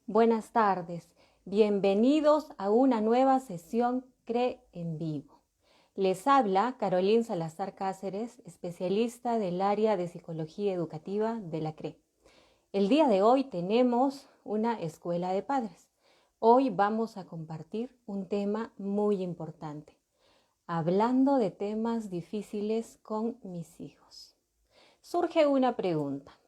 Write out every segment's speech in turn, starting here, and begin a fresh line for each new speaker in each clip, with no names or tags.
Buenas tardes, bienvenidos a una nueva sesión CRE en vivo. Les habla Carolina Salazar Cáceres, especialista del área de Psicología Educativa de la CRE. El día de hoy tenemos una escuela de padres. Hoy vamos a compartir un tema muy importante, hablando de temas difíciles con mis hijos. Surge una pregunta.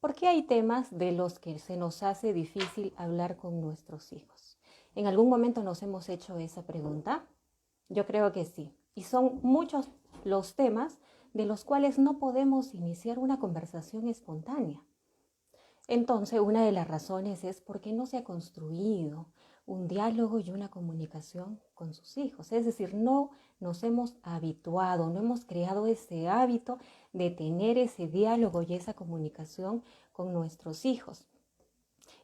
¿Por qué hay temas de los que se nos hace difícil hablar con nuestros hijos? ¿En algún momento nos hemos hecho esa pregunta? Yo creo que sí. Y son muchos los temas de los cuales no podemos iniciar una conversación espontánea. Entonces, una de las razones es porque no se ha construido un diálogo y una comunicación con sus hijos. Es decir, no nos hemos habituado, no hemos creado ese hábito de tener ese diálogo y esa comunicación con nuestros hijos.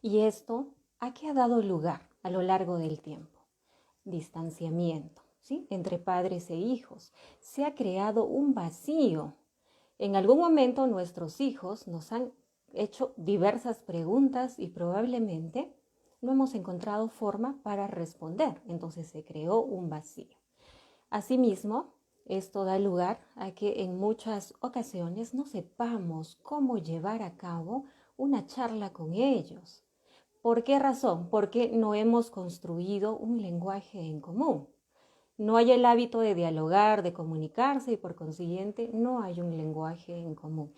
¿Y esto a qué ha dado lugar a lo largo del tiempo? Distanciamiento, ¿sí? Entre padres e hijos. Se ha creado un vacío. En algún momento nuestros hijos nos han hecho diversas preguntas y probablemente no hemos encontrado forma para responder. Entonces se creó un vacío. Asimismo, esto da lugar a que en muchas ocasiones no sepamos cómo llevar a cabo una charla con ellos. ¿Por qué razón? Porque no hemos construido un lenguaje en común. No hay el hábito de dialogar, de comunicarse y por consiguiente no hay un lenguaje en común.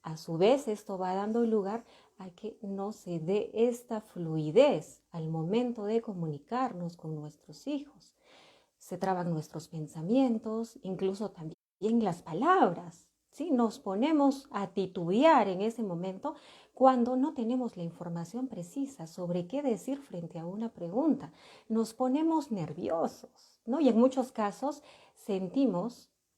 A su vez, esto va dando lugar a que no se dé esta fluidez al momento de comunicarnos con nuestros hijos. Se traban nuestros pensamientos, incluso también las palabras, ¿sí? Nos ponemos a titubear en ese momento cuando no tenemos la información precisa sobre qué decir frente a una pregunta. Nos ponemos nerviosos, ¿no? Y en muchos casos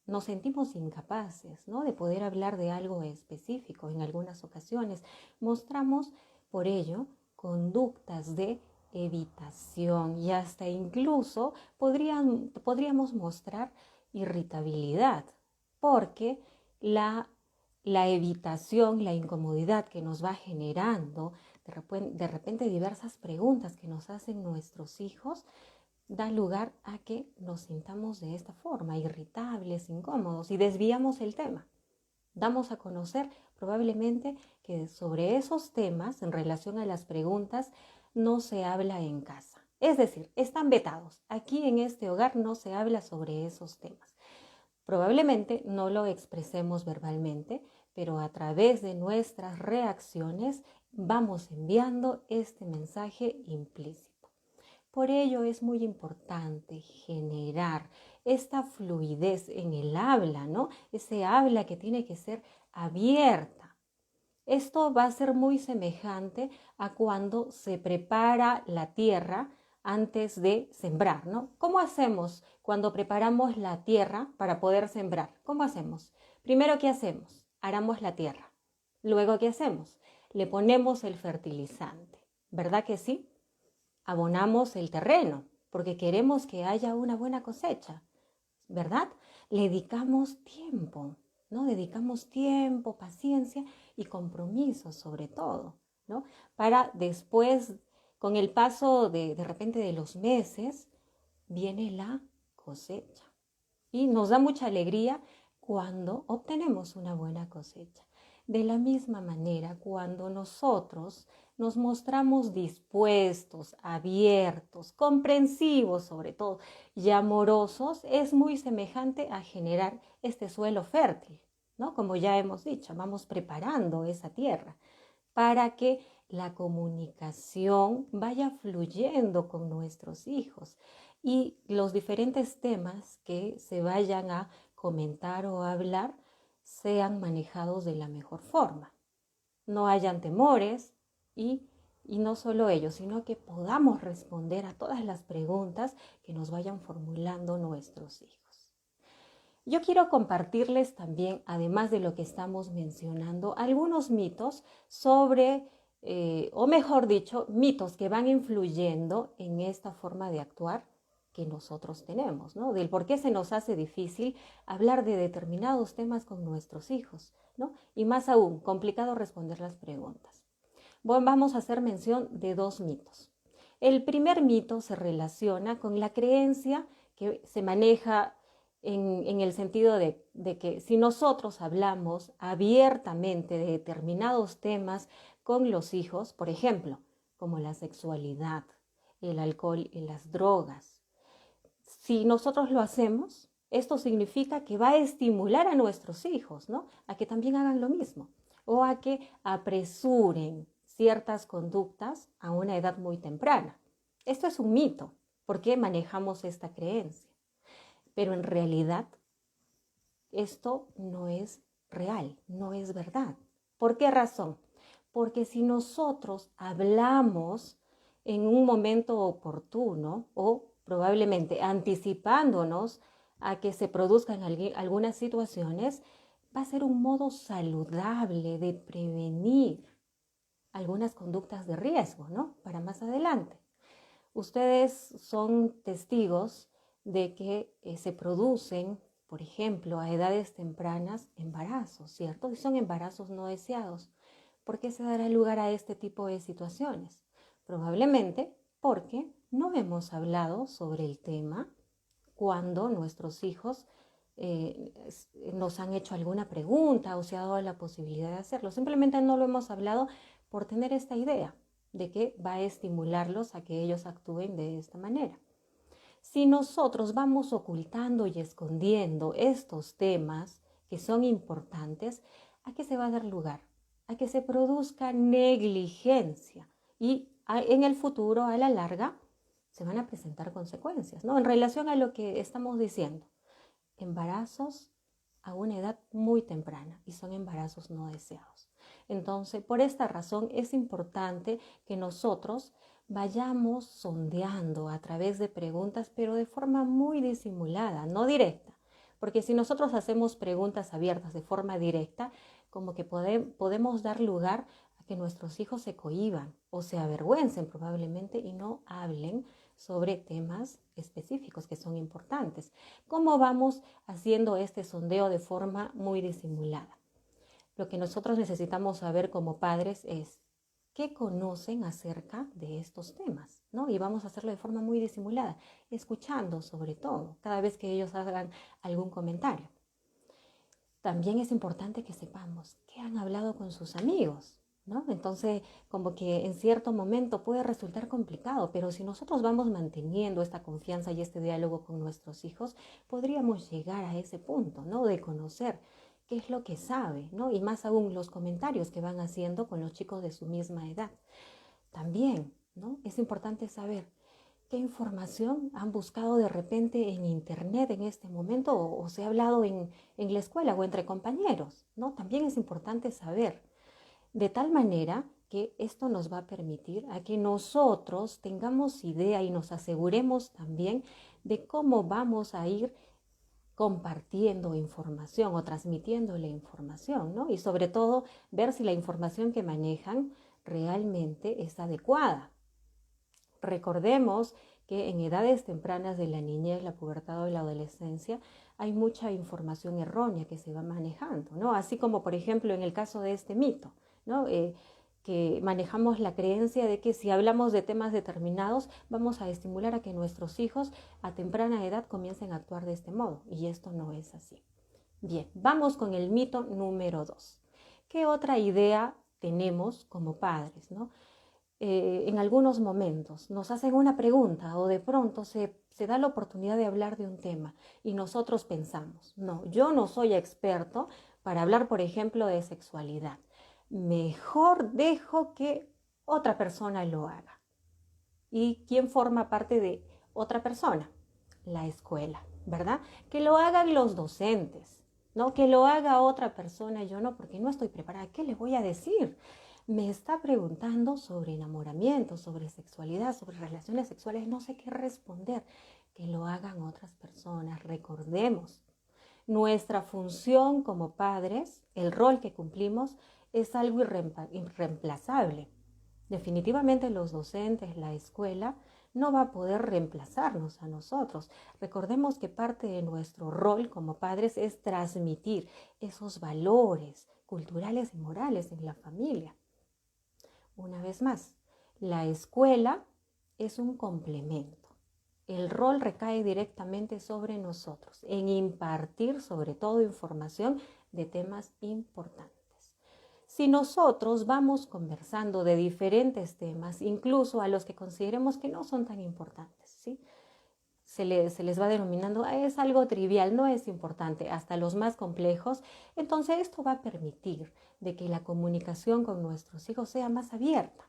nos sentimos incapaces, ¿no? De poder hablar de algo específico. En algunas ocasiones mostramos por ello conductas de evitación y hasta incluso podríamos mostrar irritabilidad, porque la evitación, la incomodidad que nos va generando de repente diversas preguntas que nos hacen nuestros hijos, da lugar a que nos sintamos de esta forma, irritables, incómodos, y desviamos el tema. Damos a conocer probablemente que sobre esos temas, en relación a las preguntas, no se habla en casa. Es decir, están vetados. Aquí en este hogar no se habla sobre esos temas. Probablemente no lo expresemos verbalmente, pero a través de nuestras reacciones vamos enviando este mensaje implícito. Por ello es muy importante generar esta fluidez en el habla, ¿no? Ese habla que tiene que ser abierta. Esto va a ser muy semejante a cuando se prepara la tierra antes de sembrar, ¿no? ¿Cómo hacemos cuando preparamos la tierra para poder sembrar? ¿Cómo hacemos? Primero, ¿qué hacemos? Aramos la tierra. Luego, ¿qué hacemos? Le ponemos el fertilizante. ¿Verdad que sí? Abonamos el terreno porque queremos que haya una buena cosecha, ¿verdad? Le dedicamos tiempo, ¿no? Dedicamos tiempo, paciencia y compromiso sobre todo, ¿no? Para después, con el paso de repente de los meses, viene la cosecha. Y nos da mucha alegría cuando obtenemos una buena cosecha. De la misma manera, cuando nosotros nos mostramos dispuestos, abiertos, comprensivos sobre todo y amorosos, es muy semejante a generar este suelo fértil, ¿no? Como ya hemos dicho, vamos preparando esa tierra para que la comunicación vaya fluyendo con nuestros hijos y los diferentes temas que se vayan a comentar o hablar sean manejados de la mejor forma. No hayan temores y no solo ello, sino que podamos responder a todas las preguntas que nos vayan formulando nuestros hijos. Yo quiero compartirles también, además de lo que estamos mencionando, algunos mitos sobre, o mejor dicho, mitos que van influyendo en esta forma de actuar que nosotros tenemos, ¿no? Del por qué se nos hace difícil hablar de determinados temas con nuestros hijos, ¿no? Y más aún, complicado responder las preguntas. Bueno, vamos a hacer mención de 2 mitos. El primer mito se relaciona con la creencia que se maneja en el sentido de que si nosotros hablamos abiertamente de determinados temas con los hijos, por ejemplo, como la sexualidad, el alcohol y las drogas, si nosotros lo hacemos, esto significa que va a estimular a nuestros hijos, ¿no? A que también hagan lo mismo o a que apresuren ciertas conductas a una edad muy temprana. Esto es un mito, porque manejamos esta creencia. Pero en realidad esto no es real, no es verdad. ¿Por qué razón? Porque si nosotros hablamos en un momento oportuno o probablemente anticipándonos a que se produzcan algunas situaciones, va a ser un modo saludable de prevenir algunas conductas de riesgo, ¿no? Para más adelante. Ustedes son testigos de que se producen, por ejemplo, a edades tempranas embarazos, ¿cierto? Y son embarazos no deseados. ¿Por qué se dará lugar a este tipo de situaciones? Probablemente porque no hemos hablado sobre el tema cuando nuestros hijos nos han hecho alguna pregunta o se ha dado la posibilidad de hacerlo. Simplemente no lo hemos hablado por tener esta idea de que va a estimularlos a que ellos actúen de esta manera. Si nosotros vamos ocultando y escondiendo estos temas que son importantes, ¿a qué se va a dar lugar? A que se produzca negligencia y en el futuro, a la larga, se van a presentar consecuencias, ¿no? En relación a lo que estamos diciendo, embarazos a una edad muy temprana y son embarazos no deseados. Entonces, por esta razón es importante que nosotros vayamos sondeando a través de preguntas, pero de forma muy disimulada, no directa. Porque si nosotros hacemos preguntas abiertas de forma directa, como que podemos dar lugar a que nuestros hijos se cohíban o se avergüencen probablemente y no hablen sobre temas específicos que son importantes. ¿Cómo vamos haciendo este sondeo de forma muy disimulada? Lo que nosotros necesitamos saber como padres es qué conocen acerca de estos temas, ¿no? Y vamos a hacerlo de forma muy disimulada, escuchando sobre todo, cada vez que ellos hagan algún comentario. También es importante que sepamos qué han hablado con sus amigos, ¿no? Entonces, como que en cierto momento puede resultar complicado, pero si nosotros vamos manteniendo esta confianza y este diálogo con nuestros hijos, podríamos llegar a ese punto, ¿no? De conocer qué es lo que sabe, ¿no? Y más aún los comentarios que van haciendo con los chicos de su misma edad. También, ¿no? Es importante saber qué información han buscado de repente en internet en este momento o se ha hablado en la escuela o entre compañeros, ¿no? También es importante saber, de tal manera que esto nos va a permitir a que nosotros tengamos idea y nos aseguremos también de cómo vamos a ir compartiendo información o transmitiéndole información, ¿no? Y sobre todo ver si la información que manejan realmente es adecuada. Recordemos que en edades tempranas de la niñez, la pubertad o la adolescencia hay mucha información errónea que se va manejando, ¿no? Así como, por ejemplo, en el caso de este mito, ¿no? Que manejamos la creencia de que si hablamos de temas determinados vamos a estimular a que nuestros hijos a temprana edad comiencen a actuar de este modo, y esto no es así. Bien, vamos con el mito número 2. ¿Qué otra idea tenemos como padres, ¿no? En algunos momentos nos hacen una pregunta o de pronto se da la oportunidad de hablar de un tema y nosotros pensamos, no, yo no soy experto para hablar, por ejemplo, de sexualidad. Mejor dejo que otra persona lo haga. ¿Y quién forma parte de otra persona? La escuela, ¿verdad? Que lo hagan los docentes, ¿no? Que lo haga otra persona, yo no, porque no estoy preparada. ¿Qué le voy a decir? Me está preguntando sobre enamoramiento, sobre sexualidad, sobre relaciones sexuales, no sé qué responder. Que lo hagan otras personas. Recordemos, nuestra función como padres, el rol que cumplimos, es algo irreemplazable. Definitivamente los docentes, la escuela, no va a poder reemplazarnos a nosotros. Recordemos que parte de nuestro rol como padres es transmitir esos valores culturales y morales en la familia. Una vez más, la escuela es un complemento. El rol recae directamente sobre nosotros, en impartir sobre todo información de temas importantes. Si nosotros vamos conversando de diferentes temas, incluso a los que consideremos que no son tan importantes, ¿sí? Se les va denominando, es algo trivial, no es importante, hasta los más complejos. Entonces esto va a permitir de que la comunicación con nuestros hijos sea más abierta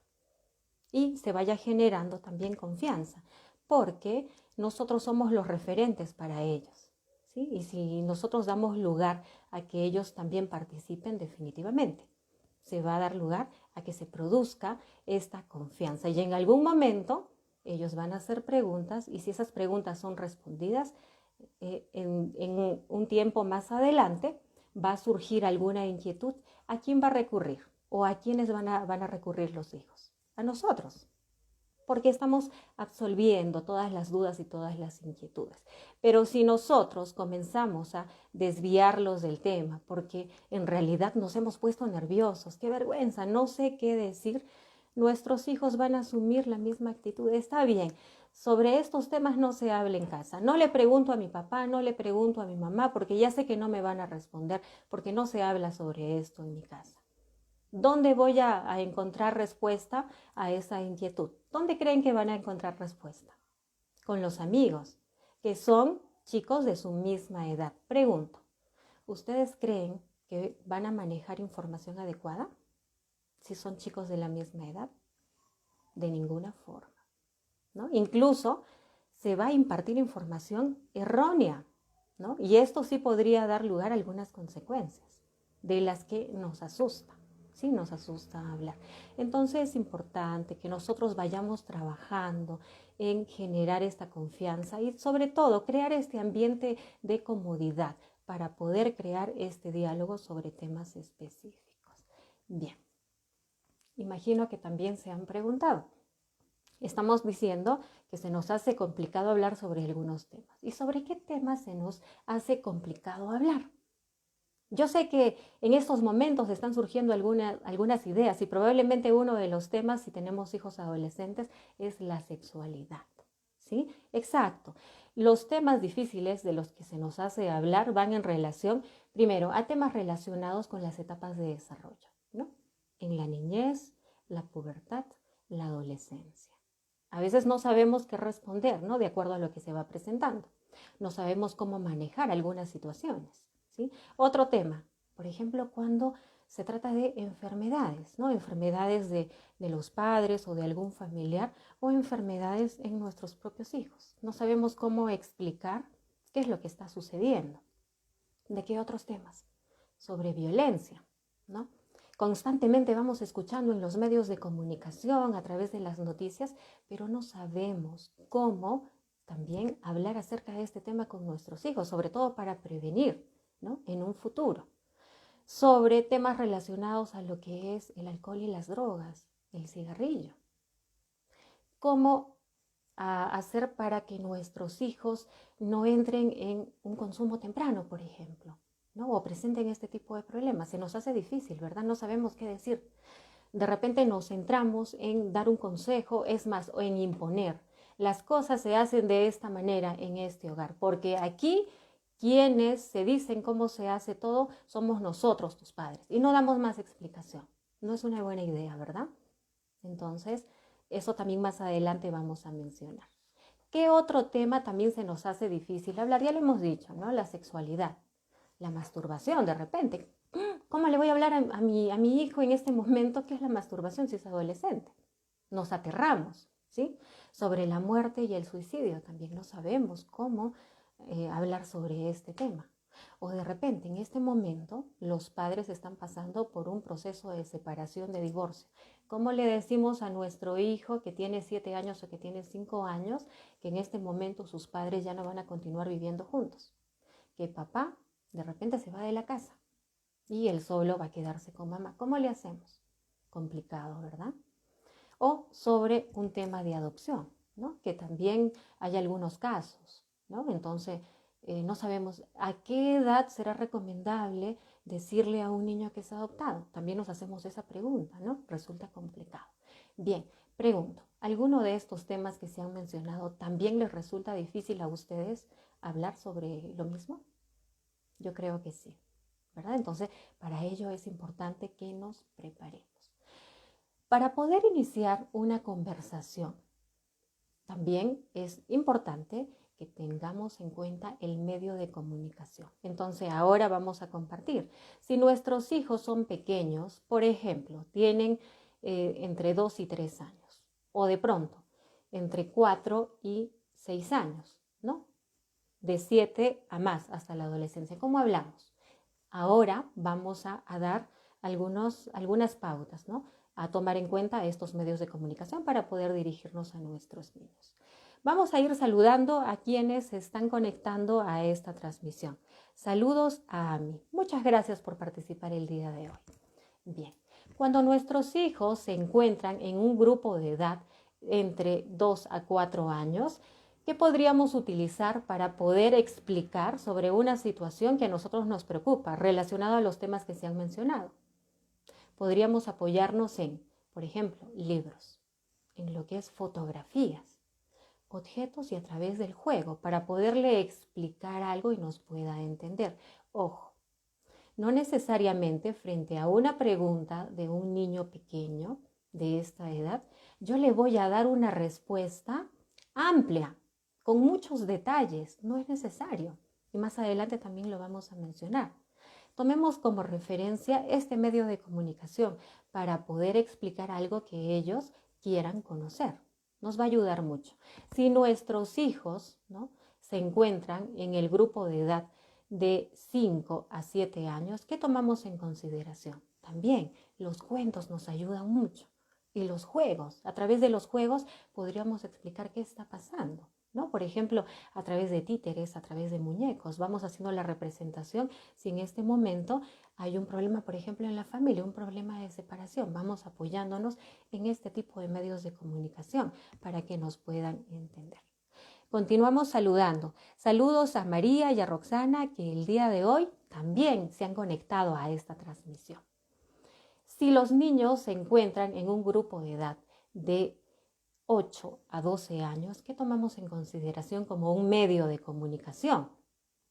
y se vaya generando también confianza, porque nosotros somos los referentes para ellos, ¿sí? Y si nosotros damos lugar a que ellos también participen, definitivamente se va a dar lugar a que se produzca esta confianza. Y en algún momento ellos van a hacer preguntas, y si esas preguntas son respondidas, en un tiempo más adelante va a surgir alguna inquietud. ¿A quién va a recurrir? ¿O a quiénes van a recurrir los hijos? A nosotros, porque estamos absolviendo todas las dudas y todas las inquietudes. Pero si nosotros comenzamos a desviarlos del tema, porque en realidad nos hemos puesto nerviosos, qué vergüenza, no sé qué decir, nuestros hijos van a asumir la misma actitud. Está bien, sobre estos temas no se habla en casa. No le pregunto a mi papá, no le pregunto a mi mamá, porque ya sé que no me van a responder, porque no se habla sobre esto en mi casa. ¿Dónde voy a encontrar respuesta a esa inquietud? ¿Dónde creen que van a encontrar respuesta? Con los amigos, que son chicos de su misma edad. Pregunto, ¿ustedes creen que van a manejar información adecuada si son chicos de la misma edad? De ninguna forma, ¿no? Incluso se va a impartir información errónea, ¿no? Y esto sí podría dar lugar a algunas consecuencias de las que nos asusta. Sí, nos asusta hablar. Entonces es importante que nosotros vayamos trabajando en generar esta confianza y sobre todo crear este ambiente de comodidad para poder crear este diálogo sobre temas específicos. Bien, imagino que también se han preguntado. Estamos diciendo que se nos hace complicado hablar sobre algunos temas. ¿Y sobre qué temas se nos hace complicado hablar? Yo sé que en estos momentos están surgiendo algunas ideas y probablemente uno de los temas, si tenemos hijos adolescentes, es la sexualidad. ¿Sí? Exacto. Los temas difíciles de los que se nos hace hablar van en relación, primero, a temas relacionados con las etapas de desarrollo, ¿no? En la niñez, la pubertad, la adolescencia. A veces no sabemos qué responder, ¿no? De acuerdo a lo que se va presentando. No sabemos cómo manejar algunas situaciones. ¿Sí? Otro tema, por ejemplo, cuando se trata de enfermedades, ¿no? Enfermedades de los padres o de algún familiar o enfermedades en nuestros propios hijos. No sabemos cómo explicar qué es lo que está sucediendo. ¿De qué otros temas? Sobre violencia, ¿no? Constantemente vamos escuchando en los medios de comunicación, a través de las noticias, pero no sabemos cómo también hablar acerca de este tema con nuestros hijos, sobre todo para prevenir, ¿no? En un futuro. Sobre temas relacionados a lo que es el alcohol y las drogas, el cigarrillo. Cómo hacer para que nuestros hijos no entren en un consumo temprano, por ejemplo, ¿no? O presenten este tipo de problemas. Se nos hace difícil, ¿verdad? No sabemos qué decir. De repente nos centramos en dar un consejo, es más, o en imponer. Las cosas se hacen de esta manera en este hogar, porque aquí quienes se dicen cómo se hace todo somos nosotros, tus padres, y no damos más explicación. No es una buena idea, ¿verdad? Entonces, eso también más adelante vamos a mencionar. ¿Qué otro tema también se nos hace difícil hablar? Ya lo hemos dicho, ¿no? La sexualidad, la masturbación, de repente. ¿Cómo le voy a hablar a mi hijo en este momento qué es la masturbación si es adolescente? Nos aterramos, ¿sí? Sobre la muerte y el suicidio también no sabemos cómo hablar sobre este tema. O de repente, en este momento, los padres están pasando por un proceso de separación, de divorcio. ¿Cómo le decimos a nuestro hijo que tiene 7 años o que tiene 5 años que en este momento sus padres ya no van a continuar viviendo juntos? Que papá de repente se va de la casa y él solo va a quedarse con mamá. ¿Cómo le hacemos? Complicado, ¿verdad? O sobre un tema de adopción, ¿no? Que también hay algunos casos, ¿no? Entonces, no sabemos a qué edad será recomendable decirle a un niño que es adoptado. También nos hacemos esa pregunta, ¿no? Resulta complicado. Bien, pregunto, ¿alguno de estos temas que se han mencionado también les resulta difícil a ustedes hablar sobre lo mismo? Yo creo que sí, ¿verdad? Entonces, para ello es importante que nos preparemos. Para poder iniciar una conversación, también es importante que tengamos en cuenta el medio de comunicación. Entonces, ahora vamos a compartir. Si nuestros hijos son pequeños, por ejemplo, tienen entre 2 y 3 años, o de pronto, entre 4 y 6 años, ¿no? De 7 a más hasta la adolescencia, como hablamos. Ahora vamos a dar algunas pautas, ¿no? A tomar en cuenta estos medios de comunicación para poder dirigirnos a nuestros niños. Vamos a ir saludando a quienes se están conectando a esta transmisión. Saludos a Ami. Muchas gracias por participar el día de hoy. Bien, cuando nuestros hijos se encuentran en un grupo de edad entre 2 a 4 años, ¿qué podríamos utilizar para poder explicar sobre una situación que a nosotros nos preocupa relacionada a los temas que se han mencionado? Podríamos apoyarnos en, por ejemplo, libros, en lo que es fotografías, objetos y a través del juego para poderle explicar algo y nos pueda entender. Ojo, no necesariamente frente a una pregunta de un niño pequeño de esta edad, yo le voy a dar una respuesta amplia, con muchos detalles. No es necesario. Y más adelante también lo vamos a mencionar. Tomemos como referencia este medio de comunicación para poder explicar algo que ellos quieran conocer. Nos va a ayudar mucho. Si nuestros hijos, ¿no?, se encuentran en el grupo de edad de 5 a 7 años, ¿qué tomamos en consideración? También los cuentos nos ayudan mucho. Y los juegos, a través de los juegos podríamos explicar qué está pasando, ¿no? Por ejemplo, a través de títeres, a través de muñecos, vamos haciendo la representación. Si en este momento hay un problema, por ejemplo, en la familia, un problema de separación, vamos apoyándonos en este tipo de medios de comunicación para que nos puedan entender. Continuamos saludando. Saludos a María y a Roxana, que el día de hoy también se han conectado a esta transmisión. Si los niños se encuentran en un grupo de edad de 8 a 12 años, ¿qué tomamos en consideración como un medio de comunicación?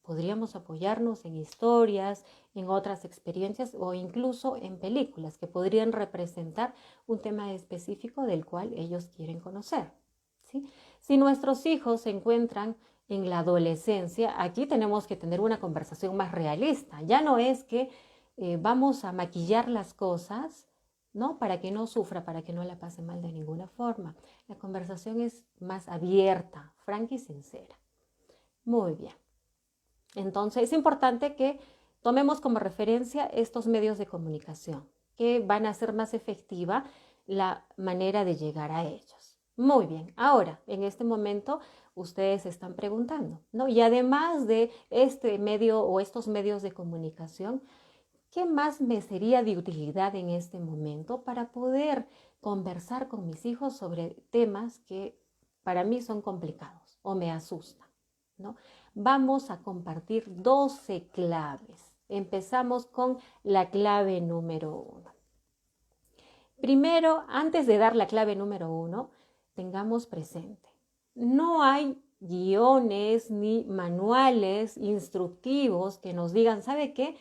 Podríamos apoyarnos en historias, en otras experiencias o incluso en películas que podrían representar un tema específico del cual ellos quieren conocer, ¿sí? Si nuestros hijos se encuentran en la adolescencia, aquí tenemos que tener una conversación más realista. Ya no es que vamos a maquillar las cosas, ¿no?, para que no sufra, para que no la pase mal de ninguna forma. La conversación es más abierta, franca y sincera. Muy bien. Entonces es importante que tomemos como referencia estos medios de comunicación que van a hacer más efectiva la manera de llegar a ellos. Muy bien, ahora en este momento ustedes se están preguntando, ¿no? Y además de este medio o estos medios de comunicación, ¿qué más me sería de utilidad en este momento para poder conversar con mis hijos sobre temas que para mí son complicados o me asustan, ¿no? Vamos a compartir 12 claves. Empezamos con la clave número 1. Primero, antes de dar la clave número 1, tengamos presente, no hay guiones ni manuales instructivos que nos digan, ¿sabe qué?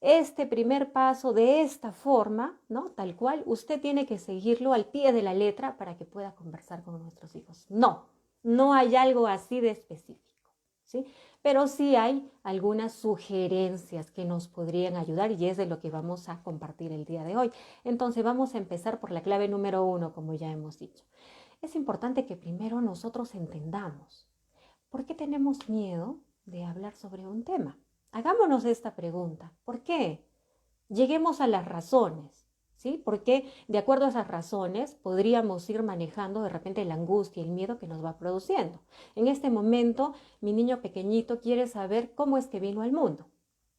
Este primer paso de esta forma, ¿no?, tal cual, usted tiene que seguirlo al pie de la letra para que pueda conversar con nuestros hijos. No hay algo así de específico, ¿sí? Pero sí hay algunas sugerencias que nos podrían ayudar y es de lo que vamos a compartir el día de hoy. Entonces vamos a empezar por la clave número 1, como ya hemos dicho. Es importante que primero nosotros entendamos por qué tenemos miedo de hablar sobre un tema. Hagámonos esta pregunta. ¿Por qué? Lleguemos a las razones, ¿sí? Porque de acuerdo a esas razones podríamos ir manejando de repente la angustia y el miedo que nos va produciendo. En este momento, mi niño pequeñito quiere saber cómo es que vino al mundo.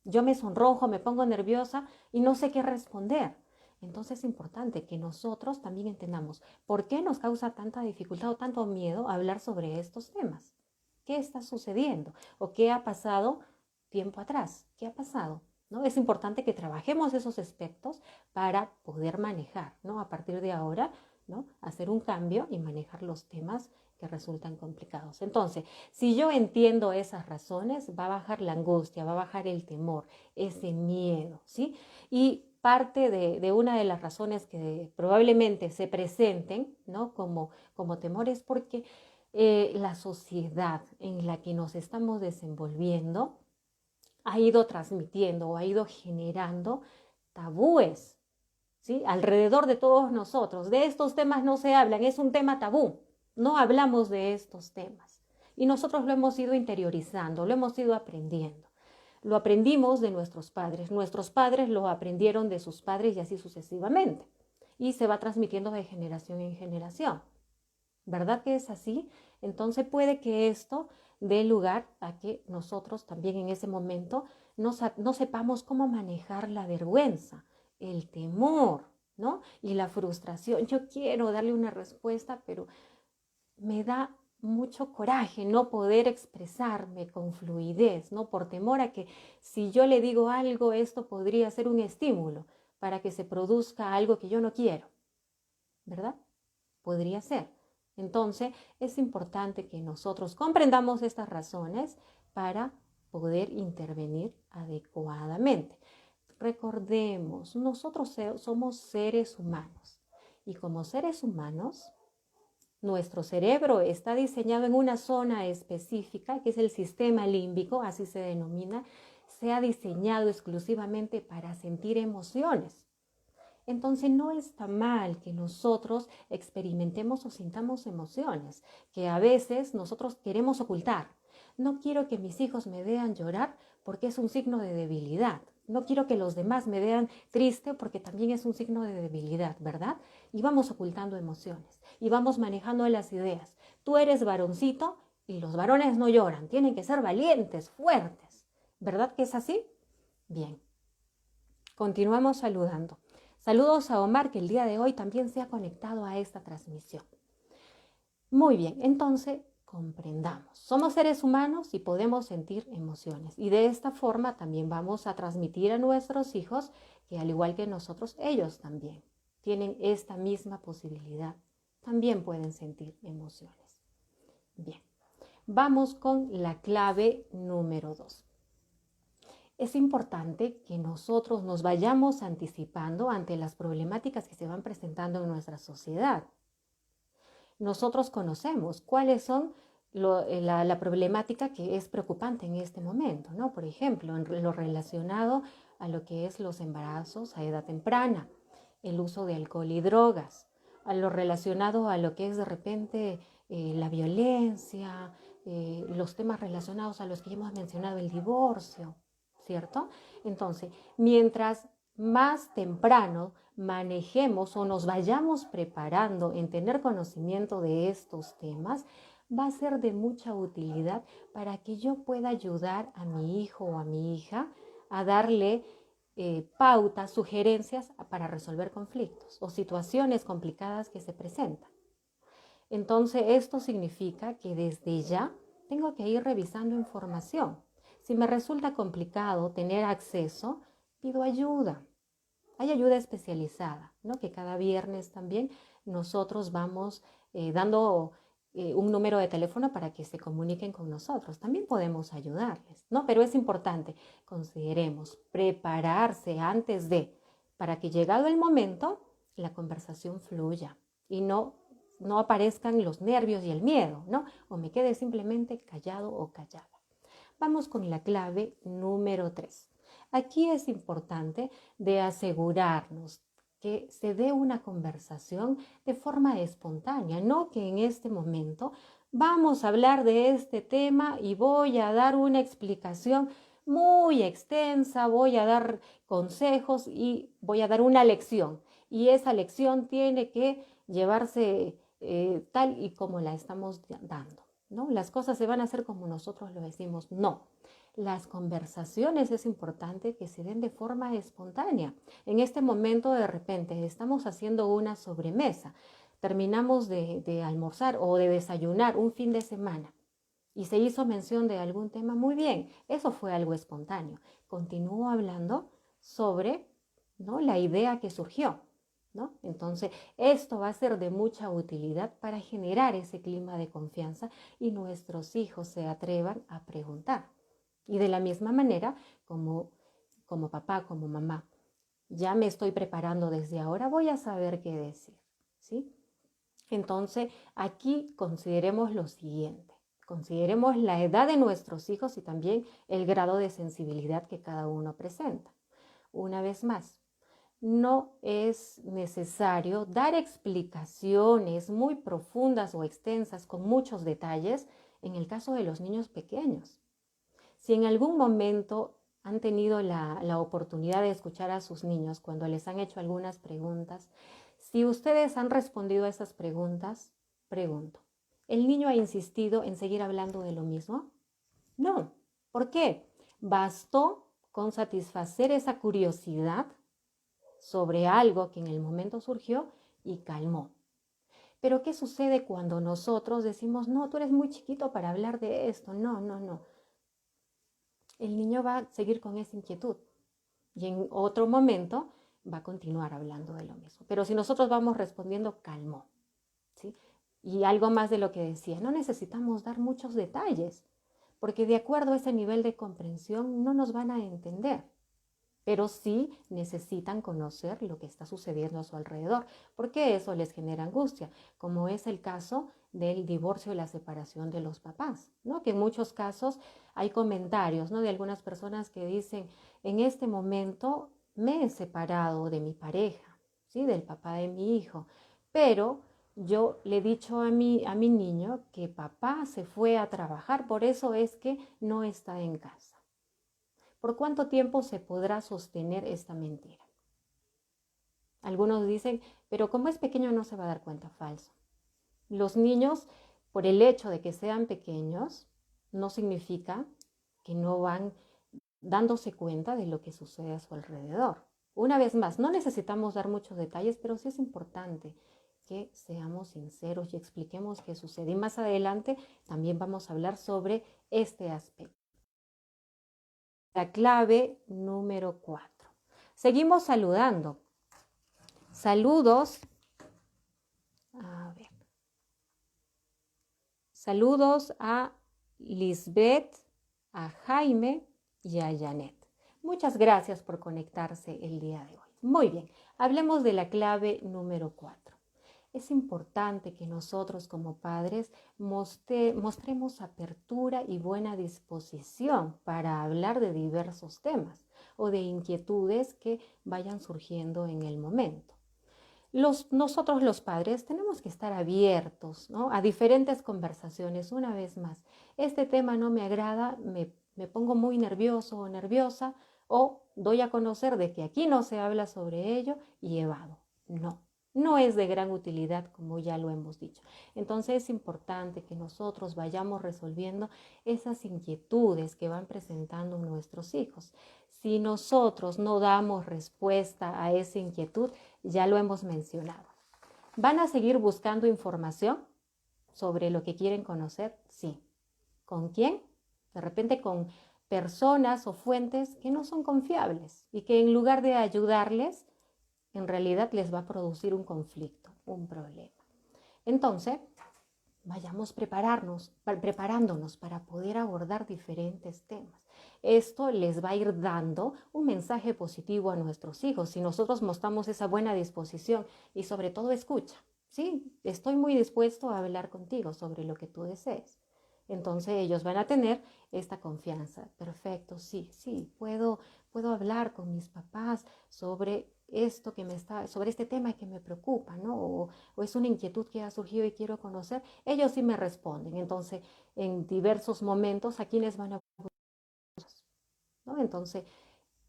Yo me sonrojo, me pongo nerviosa y no sé qué responder. Entonces es importante que nosotros también entendamos por qué nos causa tanta dificultad o tanto miedo hablar sobre estos temas. ¿Qué está sucediendo? ¿O qué ha pasado tiempo atrás? ¿Qué ha pasado? ¿No? Es importante que trabajemos esos aspectos para poder manejar, ¿no?, a partir de ahora ¿no? Hacer un cambio y manejar los temas que resultan complicados. Entonces, si yo entiendo esas razones, va a bajar la angustia, va a bajar el temor, ese miedo, ¿sí? Y parte de una de las razones que probablemente se presenten, ¿no? Como temor es porque la sociedad en la que nos estamos desenvolviendo ha ido transmitiendo o ha ido generando tabúes, ¿sí? Alrededor de todos nosotros. De estos temas no se hablan, es un tema tabú. No hablamos de estos temas. Y nosotros lo hemos ido interiorizando, lo hemos ido aprendiendo. Lo aprendimos de nuestros padres lo aprendieron de sus padres y así sucesivamente. Y se va transmitiendo de generación en generación. ¿Verdad que es así? Entonces puede que esto dé lugar a que nosotros también en ese momento no sepamos cómo manejar la vergüenza, el temor, ¿no? Y la frustración. Yo quiero darle una respuesta, pero me da mucho coraje no poder expresarme con fluidez, ¿no? Por temor a que si yo le digo algo, esto podría ser un estímulo para que se produzca algo que yo no quiero, ¿verdad? Podría ser. Entonces, es importante que nosotros comprendamos estas razones para poder intervenir adecuadamente. Recordemos, nosotros somos seres humanos y como seres humanos, nuestro cerebro está diseñado en una zona específica, que es el sistema límbico, así se denomina, se ha diseñado exclusivamente para sentir emociones. Entonces no está mal que nosotros experimentemos o sintamos emociones que a veces nosotros queremos ocultar. No quiero que mis hijos me vean llorar porque es un signo de debilidad. No quiero que los demás me vean triste porque también es un signo de debilidad, ¿verdad? Y vamos ocultando emociones y vamos manejando las ideas. Tú eres varoncito y los varones no lloran, tienen que ser valientes, fuertes. ¿Verdad que es así? Bien, continuamos saludando. Saludos a Omar, que el día de hoy también se ha conectado a esta transmisión. Muy bien, entonces comprendamos. Somos seres humanos y podemos sentir emociones. Y de esta forma también vamos a transmitir a nuestros hijos que al igual que nosotros, ellos también tienen esta misma posibilidad. También pueden sentir emociones. Bien, vamos con la clave número 2. Es importante que nosotros nos vayamos anticipando ante las problemáticas que se van presentando en nuestra sociedad. Nosotros conocemos cuáles son la problemática que es preocupante en este momento, ¿no? Por ejemplo, en lo relacionado a lo que es los embarazos a edad temprana, el uso de alcohol y drogas, a lo relacionado a lo que es de repente la violencia, los temas relacionados a los que ya hemos mencionado, el divorcio, ¿cierto? Entonces, mientras más temprano manejemos o nos vayamos preparando en tener conocimiento de estos temas, va a ser de mucha utilidad para que yo pueda ayudar a mi hijo o a mi hija a darle pautas, sugerencias para resolver conflictos o situaciones complicadas que se presentan. Entonces, esto significa que desde ya tengo que ir revisando información. Si me resulta complicado tener acceso, pido ayuda. Hay ayuda especializada, ¿no? Que cada viernes también nosotros vamos dando un número de teléfono para que se comuniquen con nosotros. También podemos ayudarles, ¿no? Pero es importante, consideremos, prepararse antes de, para que llegado el momento, la conversación fluya y no aparezcan los nervios y el miedo, ¿no? O me quede simplemente callado o callada. Vamos con la clave número 3. Aquí es importante de asegurarnos que se dé una conversación de forma espontánea, no que en este momento vamos a hablar de este tema y voy a dar una explicación muy extensa, voy a dar consejos y voy a dar una lección. Y esa lección tiene que llevarse tal y como la estamos dando, ¿no? Las cosas se van a hacer como nosotros lo decimos, no. Las conversaciones es importante que se den de forma espontánea. En este momento de repente estamos haciendo una sobremesa, terminamos de almorzar o de desayunar un fin de semana y se hizo mención de algún tema, muy bien, eso fue algo espontáneo. Continúo hablando sobre, ¿no?, la idea que surgió. ¿no? Entonces, esto va a ser de mucha utilidad para generar ese clima de confianza y nuestros hijos se atrevan a preguntar. Y de la misma manera, como papá, como mamá, ya me estoy preparando desde ahora, voy a saber qué decir, ¿sí? Entonces, aquí consideremos lo siguiente. Consideremos la edad de nuestros hijos y también el grado de sensibilidad que cada uno presenta. Una vez más, no es necesario dar explicaciones muy profundas o extensas con muchos detalles en el caso de los niños pequeños. Si en algún momento han tenido la oportunidad de escuchar a sus niños cuando les han hecho algunas preguntas, si ustedes han respondido a esas preguntas, pregunto, ¿el niño ha insistido en seguir hablando de lo mismo? No. ¿Por qué? Bastó con satisfacer esa curiosidad sobre algo que en el momento surgió y calmó. Pero ¿qué sucede cuando nosotros decimos, no, tú eres muy chiquito para hablar de esto? No, no, no. El niño va a seguir con esa inquietud y en otro momento va a continuar hablando de lo mismo. Pero si nosotros vamos respondiendo, calmó, ¿sí? Y algo más de lo que decía, no necesitamos dar muchos detalles, porque de acuerdo a ese nivel de comprensión no nos van a entender, pero sí necesitan conocer lo que está sucediendo a su alrededor, porque eso les genera angustia, como es el caso del divorcio y la separación de los papás, ¿no? Que en muchos casos hay comentarios, ¿no? De algunas personas que dicen, en este momento me he separado de mi pareja, ¿sí? Del papá de mi hijo, pero yo le he dicho a mi niño que papá se fue a trabajar, por eso es que no está en casa. ¿Por cuánto tiempo se podrá sostener esta mentira? Algunos dicen, pero como es pequeño no se va a dar cuenta. Falso. Los niños, por el hecho de que sean pequeños, no significa que no van dándose cuenta de lo que sucede a su alrededor. Una vez más, no necesitamos dar muchos detalles, pero sí es importante que seamos sinceros y expliquemos qué sucede. Y más adelante también vamos a hablar sobre este aspecto. La clave número 4. Seguimos saludando. Saludos. A ver. Saludos a Lisbeth, a Jaime y a Janet. Muchas gracias por conectarse el día de hoy. Muy bien, hablemos de la clave número 4. Es importante que nosotros como padres mostremos apertura y buena disposición para hablar de diversos temas o de inquietudes que vayan surgiendo en el momento. Nosotros los padres tenemos que estar abiertos, ¿no? A diferentes conversaciones. Una vez más, este tema no me agrada, me pongo muy nervioso o nerviosa o doy a conocer de que aquí no se habla sobre ello y evado. No, no es de gran utilidad como ya lo hemos dicho. Entonces es importante que nosotros vayamos resolviendo esas inquietudes que van presentando nuestros hijos. Si nosotros no damos respuesta a esa inquietud, ya lo hemos mencionado. ¿Van a seguir buscando información sobre lo que quieren conocer? Sí. ¿Con quién? De repente con personas o fuentes que no son confiables y que en lugar de ayudarles, en realidad les va a producir un conflicto, un problema. Entonces, vayamos preparándonos para poder abordar diferentes temas. Esto les va a ir dando un mensaje positivo a nuestros hijos si nosotros mostramos esa buena disposición y sobre todo escucha. Sí, estoy muy dispuesto a hablar contigo sobre lo que tú desees. Entonces ellos van a tener esta confianza. Perfecto, sí, puedo hablar con mis papás sobre esto sobre este tema que me preocupa, ¿no? O es una inquietud que ha surgido y quiero conocer. Ellos sí me responden. Entonces, en diversos momentos, ¿a quiénes van a buscar? ¿No? Entonces,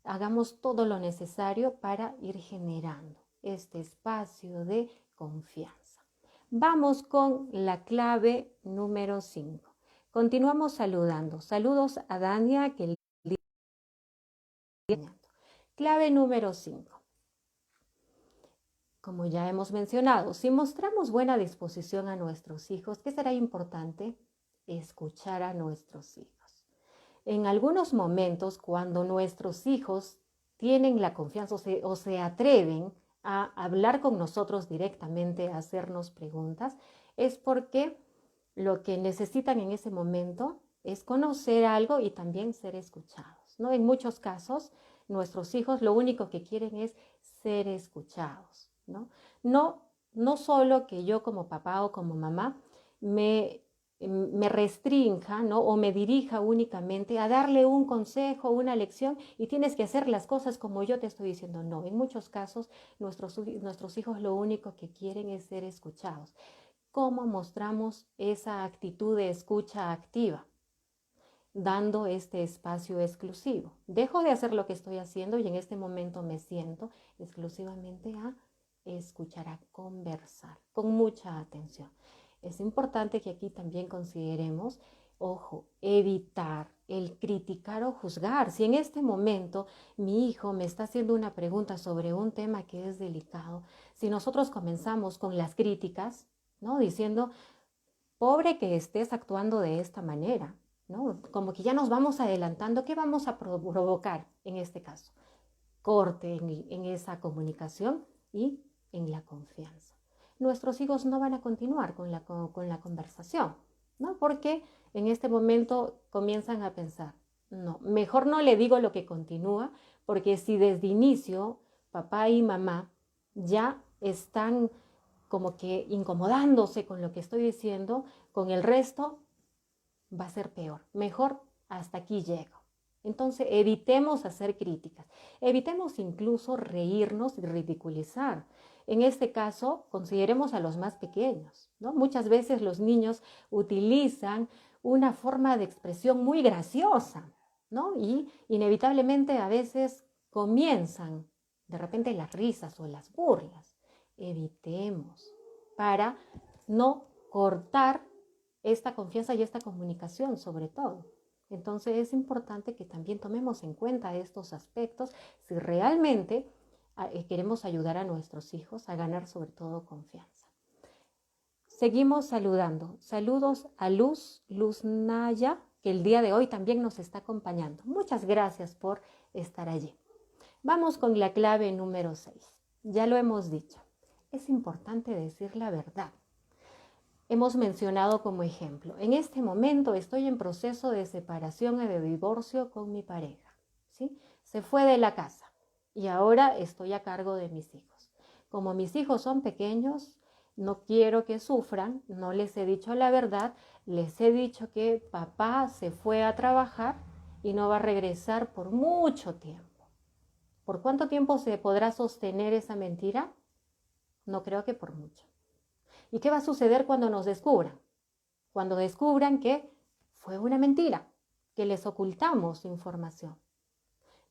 hagamos todo lo necesario para ir generando este espacio de confianza. Vamos con la clave número 5. Continuamos saludando. Saludos a Dania, que el día. Clave número 5. Como ya hemos mencionado, si mostramos buena disposición a nuestros hijos, ¿qué será importante? Escuchar a nuestros hijos. En algunos momentos, cuando nuestros hijos tienen la confianza o se atreven a hablar con nosotros directamente, a hacernos preguntas, es porque lo que necesitan en ese momento es conocer algo y también ser escuchados, ¿no? En muchos casos, nuestros hijos lo único que quieren es ser escuchados, ¿no? No, no solo que yo como papá o como mamá me restrinja, ¿no? O me dirija únicamente a darle un consejo, una lección y tienes que hacer las cosas como yo te estoy diciendo. No, en muchos casos nuestros hijos lo único que quieren es ser escuchados. ¿Cómo mostramos esa actitud de escucha activa? Dando este espacio exclusivo. Dejo de hacer lo que estoy haciendo y en este momento me siento exclusivamente a escuchar, a conversar con mucha atención. Es importante que aquí también consideremos, ojo, evitar el criticar o juzgar. Si en este momento mi hijo me está haciendo una pregunta sobre un tema que es delicado, si nosotros comenzamos con las críticas, ¿no? Diciendo, pobre que estés actuando de esta manera, ¿no? Como que ya nos vamos adelantando, ¿qué vamos a provocar en este caso? Corte en esa comunicación y en la confianza. Nuestros hijos no van a continuar con la conversación, ¿no? Porque en este momento comienzan a pensar, no, mejor no le digo lo que continúa, porque si desde inicio papá y mamá ya están como que incomodándose con lo que estoy diciendo, con el resto va a ser peor. Mejor hasta aquí llego. Entonces, evitemos hacer críticas, evitemos incluso reírnos y ridiculizar. En este caso, consideremos a los más pequeños, ¿no? Muchas veces los niños utilizan una forma de expresión muy graciosa, ¿no? Y inevitablemente a veces comienzan de repente las risas o las burlas. Evitemos para no cortar esta confianza y esta comunicación sobre todo. Entonces es importante que también tomemos en cuenta estos aspectos si realmente queremos ayudar a nuestros hijos a ganar sobre todo confianza. Seguimos saludando. Saludos a Luz Naya, que el día de hoy también nos está acompañando. Muchas gracias por estar allí. Vamos con la clave número 6. Ya lo hemos dicho. Es importante decir la verdad. Hemos mencionado como ejemplo, en este momento estoy en proceso de separación y de divorcio con mi pareja, ¿sí? Se fue de la casa y ahora estoy a cargo de mis hijos. Como mis hijos son pequeños, no quiero que sufran, no les he dicho la verdad, les he dicho que papá se fue a trabajar y no va a regresar por mucho tiempo. ¿Por cuánto tiempo se podrá sostener esa mentira? No creo que por mucho. ¿Y qué va a suceder cuando nos descubran? Cuando descubran que fue una mentira, que les ocultamos información.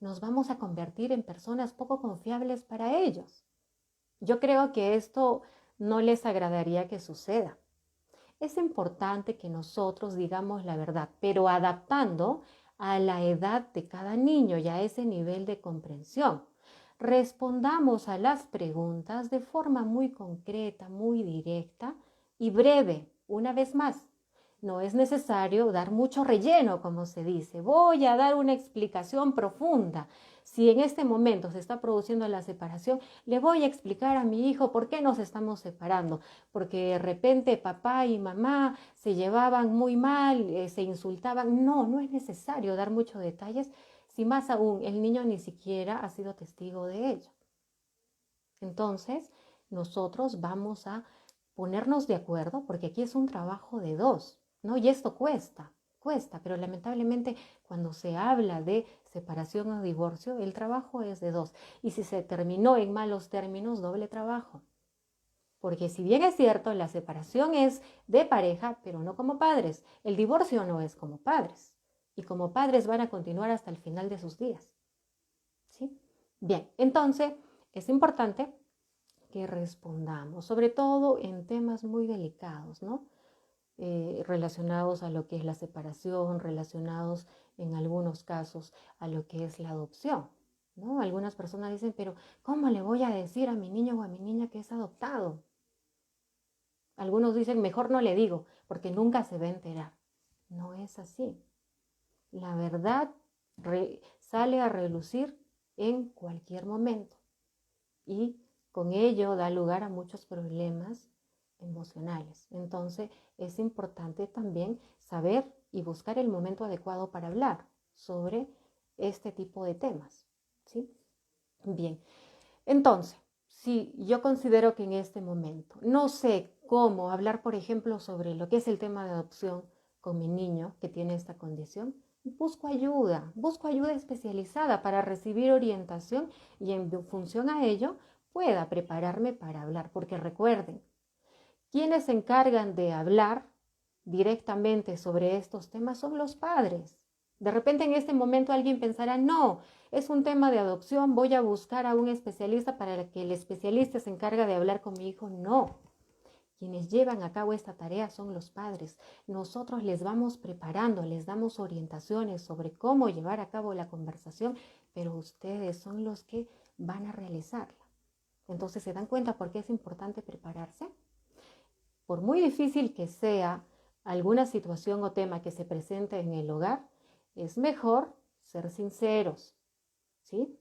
Nos vamos a convertir en personas poco confiables para ellos. Yo creo que esto no les agradaría que suceda. Es importante que nosotros digamos la verdad, pero adaptando a la edad de cada niño y a ese nivel de comprensión. Respondamos a las preguntas de forma muy concreta, muy directa y breve, una vez más. No es necesario dar mucho relleno, como se dice. Voy a dar una explicación profunda. Si en este momento se está produciendo la separación, le voy a explicar a mi hijo por qué nos estamos separando. Porque de repente papá y mamá se llevaban muy mal, se insultaban. No, no es necesario dar muchos detalles, si más aún el niño ni siquiera ha sido testigo de ello. Entonces, nosotros vamos a ponernos de acuerdo, porque aquí es un trabajo de dos, ¿no? Y esto cuesta, pero lamentablemente cuando se habla de separación o divorcio, el trabajo es de dos. Y si se terminó en malos términos, doble trabajo. Porque si bien es cierto, la separación es de pareja, pero no como padres. El divorcio no es como padres. Y como padres van a continuar hasta el final de sus días. ¿Sí? Bien, entonces es importante que respondamos, sobre todo en temas muy delicados, ¿no? Relacionados a lo que es la separación, relacionados en algunos casos a lo que es la adopción, ¿no? Algunas personas dicen, pero ¿cómo le voy a decir a mi niño o a mi niña que es adoptado? Algunos dicen, mejor no le digo, porque nunca se va a enterar. No es así. La verdad sale a relucir en cualquier momento y con ello da lugar a muchos problemas emocionales. Entonces es importante también saber y buscar el momento adecuado para hablar sobre este tipo de temas, ¿sí? Bien, entonces, si yo considero que en este momento no sé cómo hablar, por ejemplo, sobre lo que es el tema de adopción con mi niño que tiene esta condición, busco ayuda especializada para recibir orientación y en función a ello pueda prepararme para hablar, porque recuerden, quienes se encargan de hablar directamente sobre estos temas son los padres. De repente en este momento alguien pensará, no, es un tema de adopción, voy a buscar a un especialista para que el especialista se encargue de hablar con mi hijo. No, quienes llevan a cabo esta tarea son los padres. Nosotros les vamos preparando, les damos orientaciones sobre cómo llevar a cabo la conversación, pero ustedes son los que van a realizarla. Entonces, ¿se dan cuenta por qué es importante prepararse? Por muy difícil que sea alguna situación o tema que se presente en el hogar, es mejor ser sinceros, ¿sí?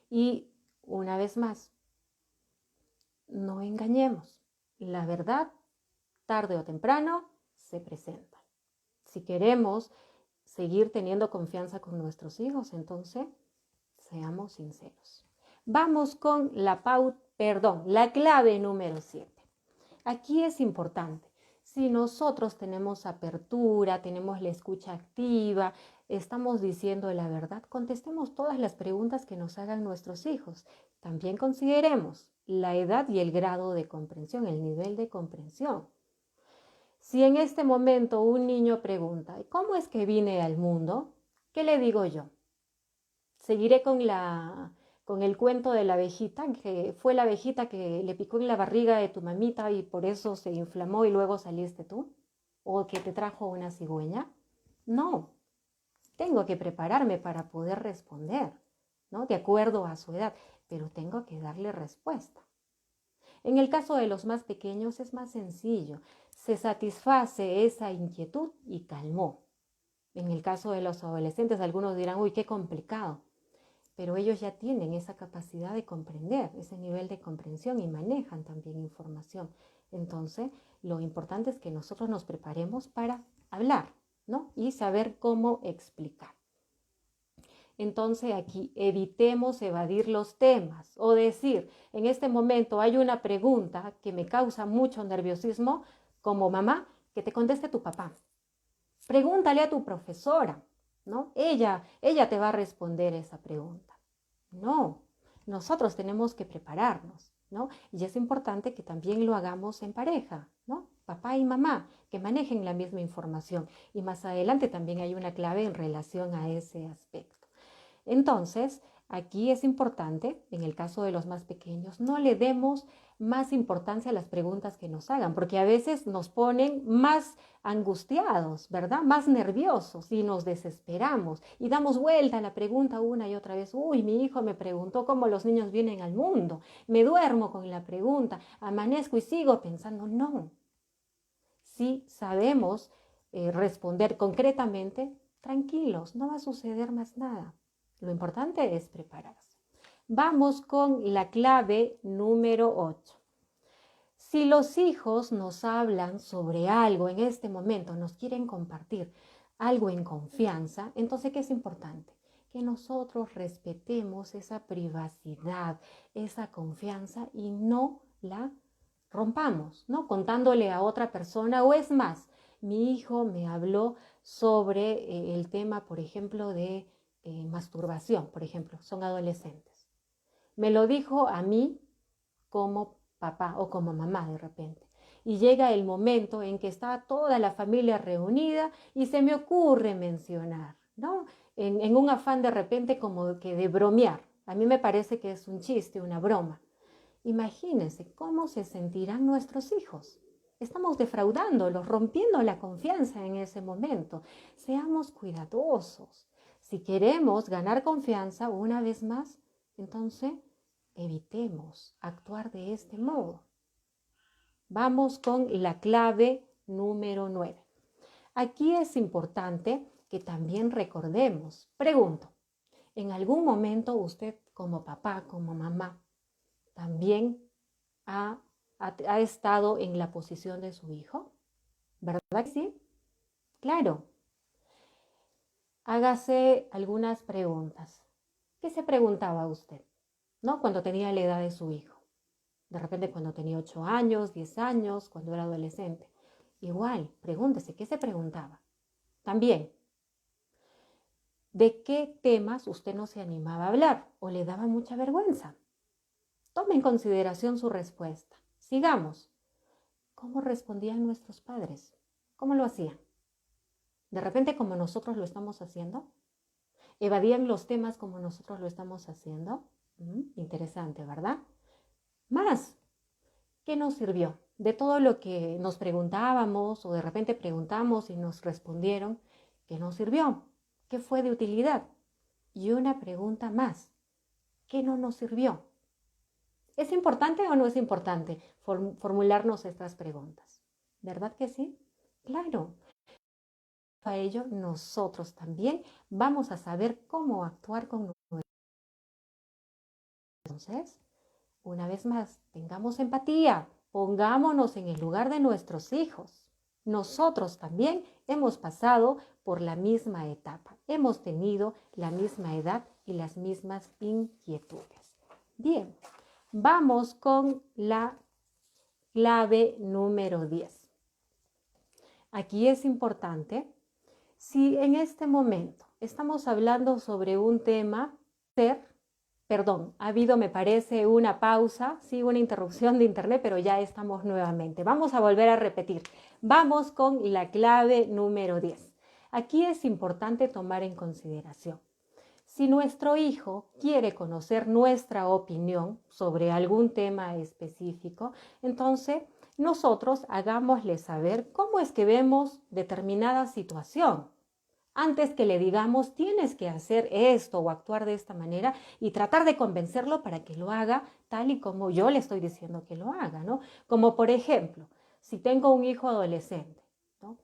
Y una vez más, no engañemos. La verdad, tarde o temprano, se presenta. Si queremos seguir teniendo confianza con nuestros hijos, entonces seamos sinceros. Vamos con la clave número 7. Aquí es importante. Si nosotros tenemos apertura, tenemos la escucha activa, estamos diciendo la verdad, contestemos todas las preguntas que nos hagan nuestros hijos. También consideremos la edad y el grado de comprensión, el nivel de comprensión. Si en este momento un niño pregunta, ¿cómo es que vine al mundo? ¿Qué le digo yo? Seguiré con el cuento de la abejita, que fue la abejita que le picó en la barriga de tu mamita y por eso se inflamó y luego saliste tú, o que te trajo una cigüeña. No, tengo que prepararme para poder responder, ¿no? De acuerdo a su edad, pero tengo que darle respuesta. En el caso de los más pequeños es más sencillo, se satisface esa inquietud y calmó. En el caso de los adolescentes, algunos dirán, uy, qué complicado. Pero ellos ya tienen esa capacidad de comprender, ese nivel de comprensión y manejan también información. Entonces, lo importante es que nosotros nos preparemos para hablar, ¿no? Y saber cómo explicar. Entonces, aquí evitemos evadir los temas o decir, en este momento hay una pregunta que me causa mucho nerviosismo como mamá, que te conteste tu papá. Pregúntale a tu profesora, ¿no? Ella te va a responder esa pregunta. No, nosotros tenemos que prepararnos, ¿no? Y es importante que también lo hagamos en pareja, ¿no? Papá y mamá, que manejen la misma información. Y más adelante también hay una clave en relación a ese aspecto. Entonces, aquí es importante, en el caso de los más pequeños, no le demos más importancia a las preguntas que nos hagan, porque a veces nos ponen más angustiados, ¿verdad? Más nerviosos y nos desesperamos y damos vuelta a la pregunta una y otra vez. Uy, mi hijo me preguntó cómo los niños vienen al mundo. Me duermo con la pregunta, amanezco y sigo pensando, no. Si sabemos responder concretamente, tranquilos, no va a suceder más nada. Lo importante es prepararse. Vamos con la clave número 8. Si los hijos nos hablan sobre algo en este momento, nos quieren compartir algo en confianza, entonces, ¿qué es importante? Que nosotros respetemos esa privacidad, esa confianza y no la rompamos, ¿no? Contándole a otra persona o es más, mi hijo me habló sobre el tema, por ejemplo, de masturbación, por ejemplo, son adolescentes. Me lo dijo a mí como papá o como mamá de repente. Y llega el momento en que está toda la familia reunida y se me ocurre mencionar, ¿no? En un afán de repente como que de bromear. A mí me parece que es un chiste, una broma. Imagínense cómo se sentirán nuestros hijos. Estamos defraudándolos, rompiendo la confianza en ese momento. Seamos cuidadosos. Si queremos ganar confianza una vez más, entonces evitemos actuar de este modo. Vamos con la clave número 9. Aquí es importante que también recordemos. Pregunto, ¿en algún momento usted como papá, como mamá, también ha estado en la posición de su hijo? ¿Verdad que sí? Claro. Hágase algunas preguntas. ¿Qué se preguntaba usted? ¿No? Cuando tenía la edad de su hijo. De repente cuando tenía 8 años, 10 años, cuando era adolescente. Igual, pregúntese, ¿qué se preguntaba? También, ¿de qué temas usted no se animaba a hablar o le daba mucha vergüenza? Tome en consideración su respuesta. Sigamos. ¿Cómo respondían nuestros padres? ¿Cómo lo hacían? De repente como nosotros lo estamos haciendo. ¿Evadían los temas como nosotros lo estamos haciendo? Interesante, ¿verdad? Más, ¿qué nos sirvió? De todo lo que nos preguntábamos o de repente preguntamos y nos respondieron, ¿qué nos sirvió? ¿Qué fue de utilidad? Y una pregunta más, ¿qué no nos sirvió? ¿Es importante o no es importante formularnos estas preguntas? ¿Verdad que sí? Claro. A ello, nosotros también vamos a saber cómo actuar con nosotros. Entonces, una vez más, tengamos empatía, pongámonos en el lugar de nuestros hijos. Nosotros también hemos pasado por la misma etapa, hemos tenido la misma edad y las mismas inquietudes. Bien, vamos con la clave número 10. Aquí es importante, si en este momento estamos hablando sobre un tema, ha habido, me parece, una pausa, sí, una interrupción de internet, pero ya estamos nuevamente. Vamos a volver a repetir. Vamos con la clave número 10. Aquí es importante tomar en consideración. Si nuestro hijo quiere conocer nuestra opinión sobre algún tema específico, entonces nosotros hagámosle saber cómo es que vemos determinada situación. Antes que le digamos, tienes que hacer esto o actuar de esta manera y tratar de convencerlo para que lo haga tal y como yo le estoy diciendo que lo haga, ¿no? Como por ejemplo, si tengo un hijo adolescente, ¿no?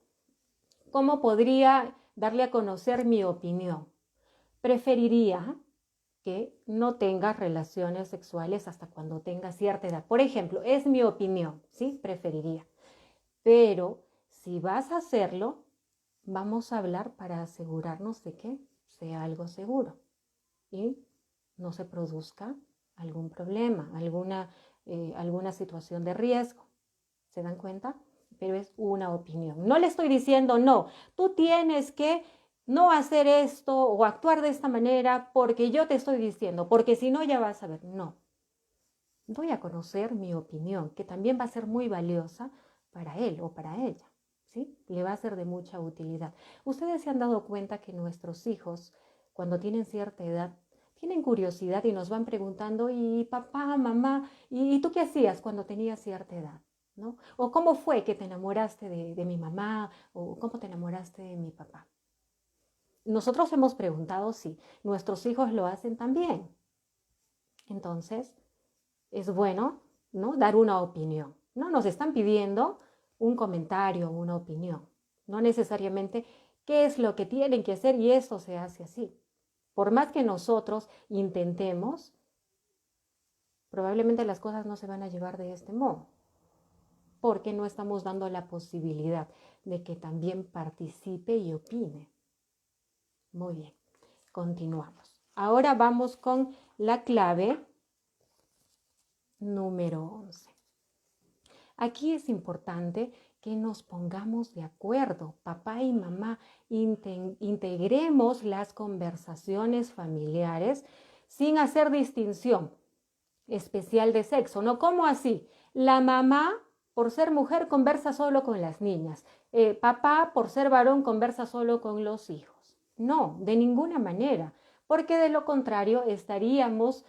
¿Cómo podría darle a conocer mi opinión? Preferiría que no tenga relaciones sexuales hasta cuando tenga cierta edad. Por ejemplo, es mi opinión, ¿sí? Preferiría. Pero si vas a hacerlo, vamos a hablar para asegurarnos de que sea algo seguro y no se produzca algún problema, alguna situación de riesgo. ¿Se dan cuenta? Pero es una opinión. No le estoy diciendo, no, tú tienes que no hacer esto o actuar de esta manera porque yo te estoy diciendo, porque si no ya vas a ver. No. Doy a conocer mi opinión, que también va a ser muy valiosa para él o para ella. ¿Sí? Le va a ser de mucha utilidad. Ustedes se han dado cuenta que nuestros hijos, cuando tienen cierta edad, tienen curiosidad y nos van preguntando, y papá, mamá, ¿y tú qué hacías cuando tenías cierta edad? ¿No? O cómo fue que te enamoraste de mi mamá, o cómo te enamoraste de mi papá. Nosotros hemos preguntado si nuestros hijos lo hacen también. Entonces, es bueno, ¿no? Dar una opinión, ¿no? Nos están pidiendo un comentario, una opinión, no necesariamente qué es lo que tienen que hacer y eso se hace así. Por más que nosotros intentemos, probablemente las cosas no se van a llevar de este modo, porque no estamos dando la posibilidad de que también participe y opine. Muy bien, continuamos. Ahora vamos con la clave número 11. Aquí es importante que nos pongamos de acuerdo, papá y mamá, integremos las conversaciones familiares sin hacer distinción especial de sexo, ¿no? ¿Cómo así? La mamá, por ser mujer, conversa solo con las niñas. Papá, por ser varón, conversa solo con los hijos. No, de ninguna manera, porque de lo contrario estaríamos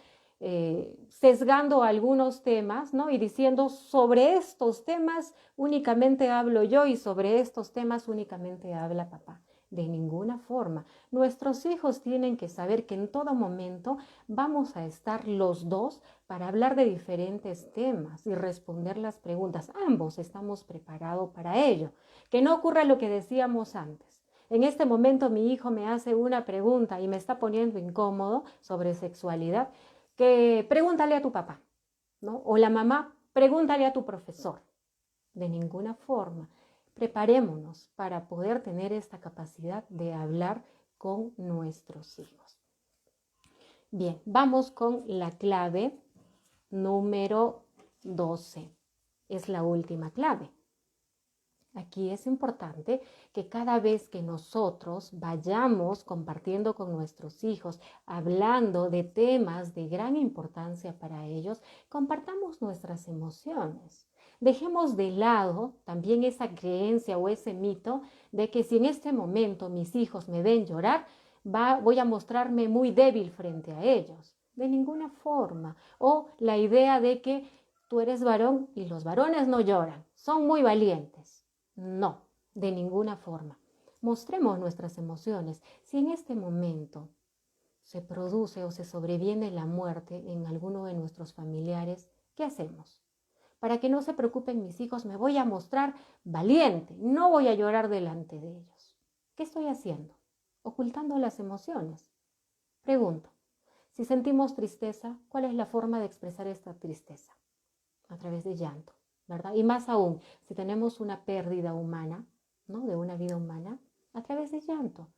sesgando algunos temas, ¿no? Y diciendo, sobre estos temas únicamente hablo yo y sobre estos temas únicamente habla papá. De ninguna forma. Nuestros hijos tienen que saber que en todo momento vamos a estar los dos para hablar de diferentes temas y responder las preguntas. Ambos estamos preparados para ello. Que no ocurra lo que decíamos antes. En este momento mi hijo me hace una pregunta y me está poniendo incómodo sobre sexualidad. Que pregúntale a tu papá. ¿no? O la mamá, pregúntale a tu profesor. De ninguna forma. Preparémonos para poder tener esta capacidad de hablar con nuestros hijos. Bien, vamos con la clave número 12. Es la última clave. Aquí es importante que cada vez que nosotros vayamos compartiendo con nuestros hijos, hablando de temas de gran importancia para ellos, compartamos nuestras emociones. Dejemos de lado también esa creencia o ese mito de que si en este momento mis hijos me ven llorar, voy a mostrarme muy débil frente a ellos. De ninguna forma. O la idea de que tú eres varón y los varones no lloran, son muy valientes. No, de ninguna forma. Mostremos nuestras emociones. Si en este momento se produce o se sobreviene la muerte en alguno de nuestros familiares, ¿qué hacemos? Para que no se preocupen mis hijos, me voy a mostrar valiente, no voy a llorar delante de ellos. ¿Qué estoy haciendo? Ocultando las emociones. Pregunto, si sentimos tristeza, ¿cuál es la forma de expresar esta tristeza? A través de llanto, ¿verdad? Y más aún, si tenemos una pérdida humana, ¿no? De una vida humana, a través de llanto.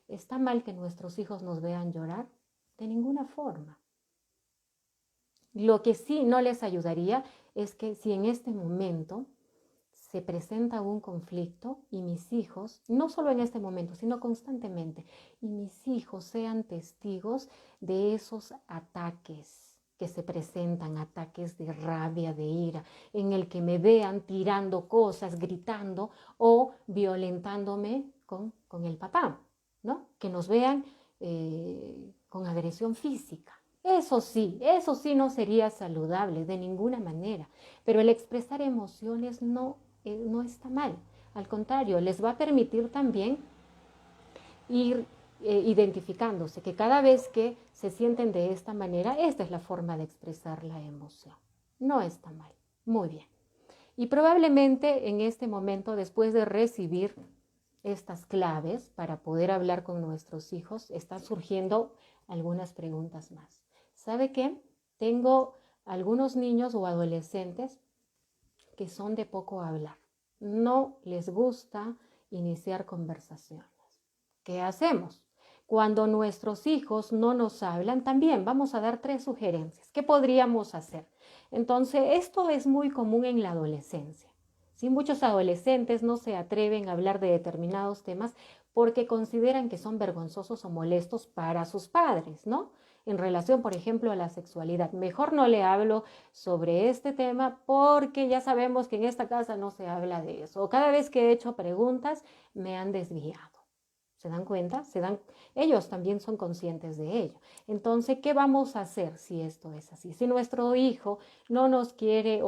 ¿Está mal que nuestros hijos nos vean llorar? De ninguna forma. Lo que sí no les ayudaría es que si en este momento se presenta un conflicto y mis hijos, no solo en este momento, sino constantemente, y mis hijos sean testigos de esos ataques que se presentan, ataques de rabia, de ira, en el que me vean tirando cosas, gritando o violentándome con el papá, ¿no? Que nos vean con agresión física. Eso sí no sería saludable de ninguna manera, pero el expresar emociones no está mal. Al contrario, les va a permitir también ir identificándose, que cada vez que se sienten de esta manera, esta es la forma de expresar la emoción. No está mal. Muy bien. Y probablemente en este momento, después de recibir estas claves para poder hablar con nuestros hijos, están surgiendo algunas preguntas más. ¿Sabe qué? Tengo algunos niños o adolescentes que son de poco hablar. No les gusta iniciar conversaciones. ¿Qué hacemos? Cuando nuestros hijos no nos hablan, también vamos a dar 3 sugerencias. ¿Qué podríamos hacer? Entonces, esto es muy común en la adolescencia. ¿Sí? Muchos adolescentes no se atreven a hablar de determinados temas porque consideran que son vergonzosos o molestos para sus padres, ¿no? En relación, por ejemplo, a la sexualidad. Mejor no le hablo sobre este tema porque ya sabemos que en esta casa no se habla de eso. O cada vez que he hecho preguntas me han desviado. ¿Se dan cuenta? Ellos también son conscientes de ello. Entonces, ¿qué vamos a hacer si esto es así? Si nuestro hijo no nos quiere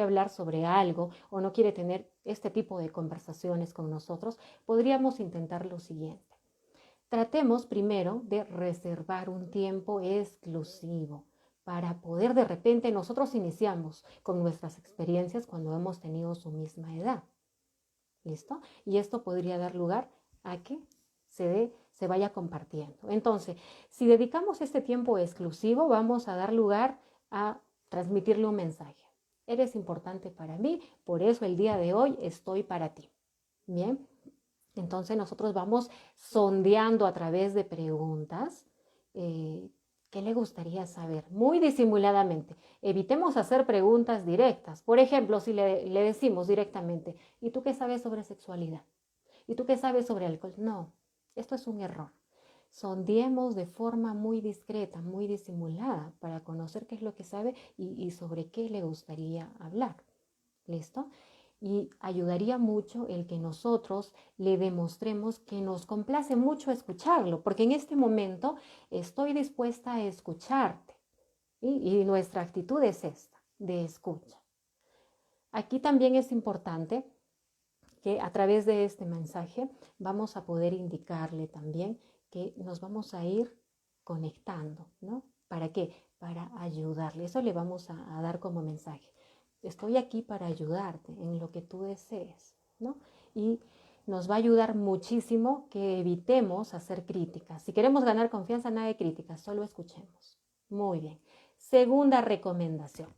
hablar sobre algo o no quiere tener este tipo de conversaciones con nosotros, podríamos intentar lo siguiente. Tratemos primero de reservar un tiempo exclusivo para poder de repente nosotros iniciamos con nuestras experiencias cuando hemos tenido su misma edad. ¿Listo? Y esto podría dar lugar a que se vaya compartiendo. Entonces, si dedicamos este tiempo exclusivo, vamos a dar lugar a transmitirle un mensaje. Eres importante para mí, por eso el día de hoy estoy para ti. Bien, entonces nosotros vamos sondeando a través de preguntas qué le gustaría saber, muy disimuladamente. Evitemos hacer preguntas directas. Por ejemplo, si le decimos directamente, ¿y tú qué sabes sobre sexualidad? ¿Y tú qué sabes sobre alcohol? No, esto es un error. Sondeemos de forma muy discreta, muy disimulada, para conocer qué es lo que sabe y sobre qué le gustaría hablar. ¿Listo? Y ayudaría mucho el que nosotros le demostremos que nos complace mucho escucharlo, porque en este momento estoy dispuesta a escucharte. Y nuestra actitud es esta, de escucha. Aquí también es importante que a través de este mensaje vamos a poder indicarle también que nos vamos a ir conectando, ¿no? ¿Para qué? Para ayudarle. Eso le vamos a dar como mensaje. Estoy aquí para ayudarte en lo que tú desees, ¿no? Y nos va a ayudar muchísimo que evitemos hacer críticas. Si queremos ganar confianza, nada de críticas, solo escuchemos. Muy bien. Segunda recomendación.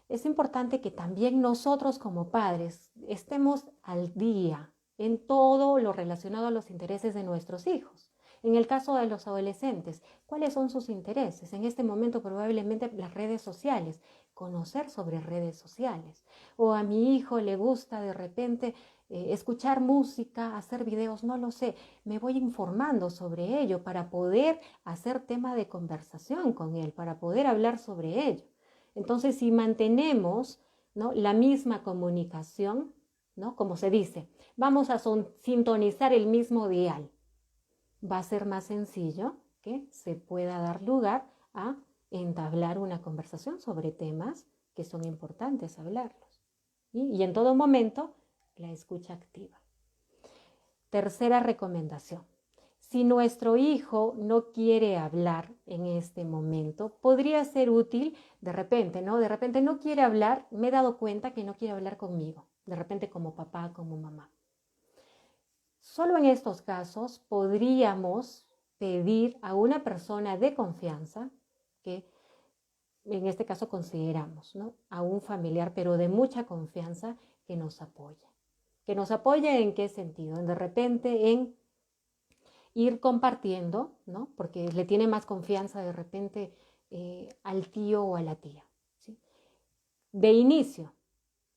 es importante que también nosotros como padres estemos al día en todo lo relacionado a los intereses de nuestros hijos. En el caso de los adolescentes, ¿cuáles son sus intereses? En este momento probablemente las redes sociales, conocer sobre redes sociales. O a mi hijo le gusta de repente escuchar música, hacer videos, no lo sé. Me voy informando sobre ello para poder hacer tema de conversación con él, para poder hablar sobre ello. Entonces, si mantenemos, ¿no?, la misma comunicación, ¿no?, como se dice, vamos a sintonizar el mismo dial, va a ser más sencillo que se pueda dar lugar a entablar una conversación sobre temas que son importantes hablarlos. Y en todo momento, la escucha activa. Tercera recomendación. Si nuestro hijo no quiere hablar en este momento, podría ser útil de repente, ¿no? De repente no quiere hablar, me he dado cuenta que no quiere hablar conmigo, de repente como papá, como mamá. Solo en estos casos podríamos pedir a una persona de confianza, que en este caso consideramos, ¿no?, a un familiar, pero de mucha confianza, que nos apoye. ¿Que nos apoye en qué sentido? De repente en ir compartiendo, ¿no?, porque le tiene más confianza de repente al tío o a la tía, ¿sí? De inicio,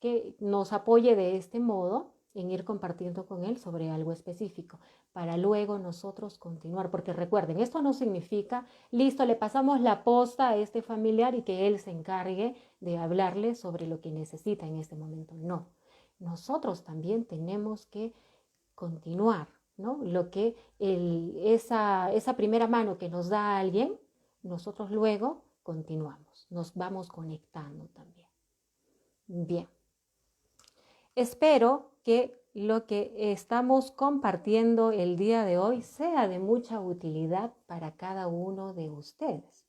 que nos apoye de este modo en ir compartiendo con él sobre algo específico, para luego nosotros continuar, porque recuerden, esto no significa, listo, le pasamos la posta a este familiar y que él se encargue de hablarle sobre lo que necesita en este momento. No, nosotros también tenemos que continuar, ¿no? Lo que esa primera mano que nos da alguien, nosotros luego continuamos, nos vamos conectando también. Bien. Espero que lo que estamos compartiendo el día de hoy sea de mucha utilidad para cada uno de ustedes.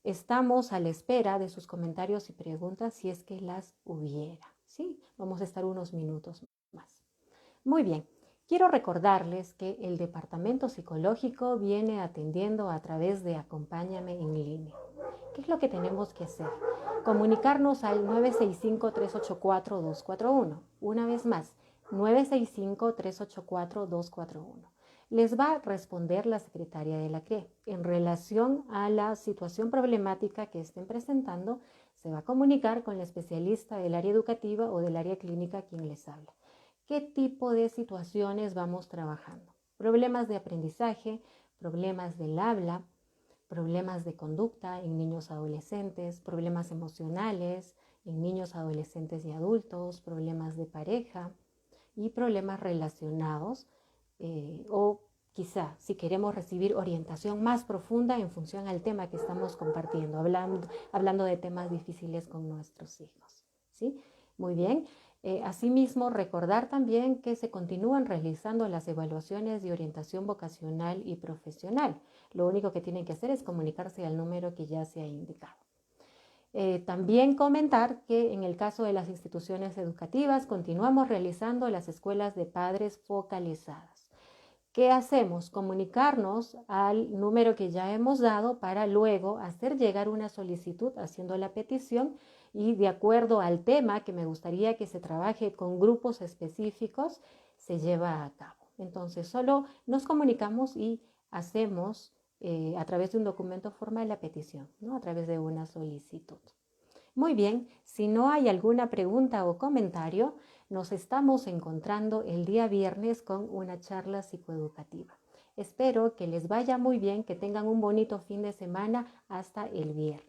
Estamos a la espera de sus comentarios y preguntas si es que las hubiera, ¿sí? Vamos a estar unos minutos más. Muy bien. Quiero recordarles que el Departamento Psicológico viene atendiendo a través de Acompáñame en línea. ¿Qué es lo que tenemos que hacer? Comunicarnos al 965-384-241. Una vez más, 965-384-241. Les va a responder la secretaria de la CRE. En relación a la situación problemática que estén presentando, se va a comunicar con la especialista del área educativa o del área clínica quien les habla. ¿Qué tipo de situaciones vamos trabajando? Problemas de aprendizaje, problemas del habla, problemas de conducta en niños adolescentes, problemas emocionales en niños adolescentes y adultos, problemas de pareja y problemas relacionados o quizá si queremos recibir orientación más profunda en función al tema que estamos compartiendo, hablando de temas difíciles con nuestros hijos, ¿sí? Muy bien. Asimismo, recordar también que se continúan realizando las evaluaciones de orientación vocacional y profesional. Lo único que tienen que hacer es comunicarse al número que ya se ha indicado. También comentar que en el caso de las instituciones educativas continuamos realizando las escuelas de padres focalizadas. ¿Qué hacemos? Comunicarnos al número que ya hemos dado para luego hacer llegar una solicitud haciendo la petición y de acuerdo al tema que me gustaría que se trabaje con grupos específicos, se lleva a cabo. Entonces, solo nos comunicamos y hacemos a través de un documento formal la petición, ¿no?, a través de una solicitud. Muy bien, si no hay alguna pregunta o comentario, nos estamos encontrando el día viernes con una charla psicoeducativa. Espero que les vaya muy bien, que tengan un bonito fin de semana hasta el viernes.